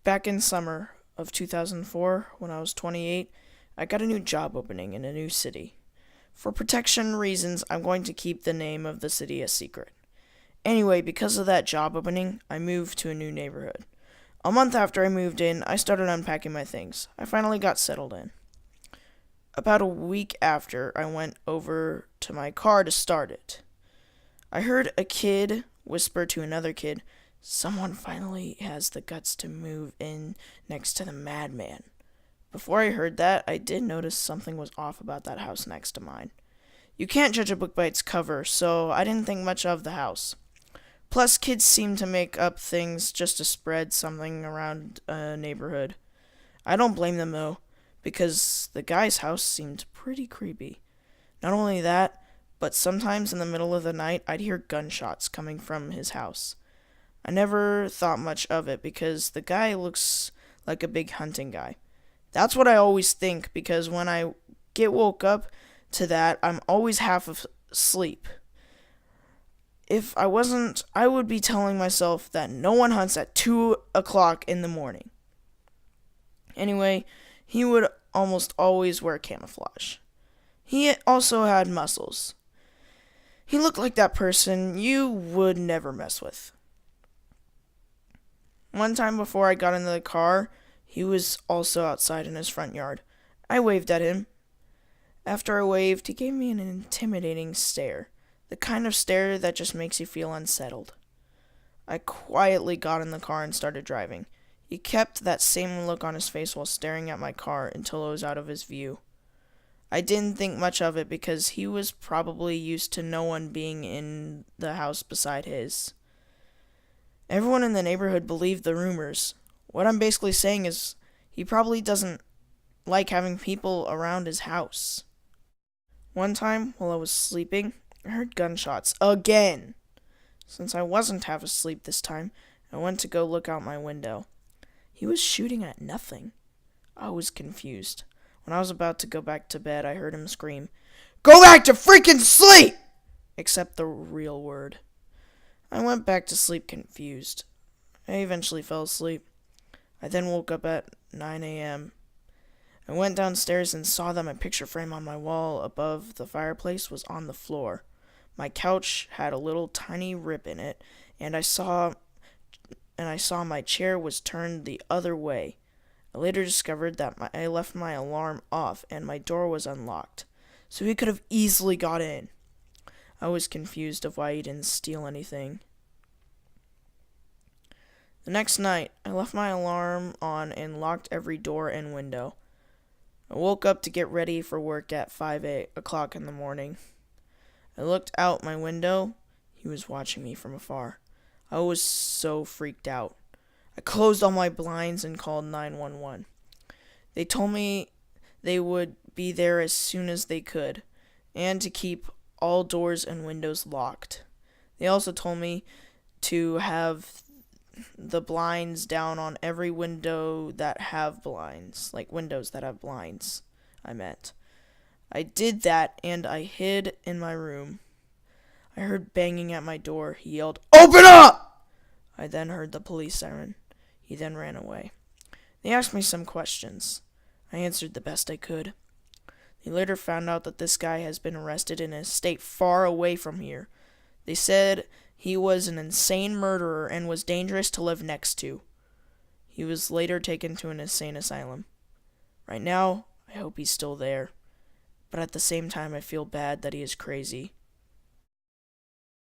Back in summer of 2004, when I was 28, I got a new job opening in a new city. For protection reasons, I'm going to keep the name of the city a secret. Anyway, because of that job opening, I moved to a new neighborhood. A month after I moved in, I started unpacking my things. I finally got settled in. About a week after, I went over to my car to start it. I heard a kid whisper to another kid, "Someone finally has the guts to move in next to the madman." Before I heard that, I did notice something was off about that house next to mine. You can't judge a book by its cover, so I didn't think much of the house. Plus, kids seem to make up things just to spread something around a neighborhood. I don't blame them though, because the guy's house seemed pretty creepy. Not only that, but sometimes in the middle of the night, I'd hear gunshots coming from his house. I never thought much of it because the guy looks like a big hunting guy. That's what I always think because when I get woke up to that, I'm always half asleep. If I wasn't, I would be telling myself that no one hunts at 2 o'clock in the morning. Anyway, he would almost always wear camouflage. He also had muscles. He looked like that person you would never mess with. One time before I got into the car, he was also outside in his front yard. I waved at him. After I waved, he gave me an intimidating stare. The kind of stare that just makes you feel unsettled. I quietly got in the car and started driving. He kept that same look on his face while staring at my car until it was out of his view. I didn't think much of it because he was probably used to no one being in the house beside his. Everyone in the neighborhood believed the rumors. What I'm basically saying is he probably doesn't like having people around his house. One time, while I was sleeping, I heard gunshots again. Since I wasn't half asleep this time, I went to go look out my window. He was shooting at nothing. I was confused. When I was about to go back to bed, I heard him scream, "Go back to freaking sleep!" Except the real word. I went back to sleep confused. I eventually fell asleep. I then woke up at 9 a.m. I went downstairs and saw that my picture frame on my wall above the fireplace was on the floor. My couch had a little tiny rip in it, and I saw my chair was turned the other way. I later discovered that I left my alarm off and my door was unlocked, so he could have easily got in. I was confused of why he didn't steal anything. The next night, I left my alarm on and locked every door and window. I woke up to get ready for work at 5 o'clock in the morning. I looked out my window. He was watching me from afar. I was so freaked out. I closed all my blinds and called 911. They told me they would be there as soon as they could, and to keep all doors and windows locked. They also told me to have the blinds down on every window that have blinds, like windows that have blinds, I meant. I did that, and I hid in my room. I heard banging at my door. He yelled, "Open up!" I then heard the police siren. He then ran away. They asked me some questions. I answered the best I could. They later found out that this guy has been arrested in a state far away from here. They said he was an insane murderer and was dangerous to live next to. He was later taken to an insane asylum. Right now, I hope he's still there. But at the same time, I feel bad that he is crazy.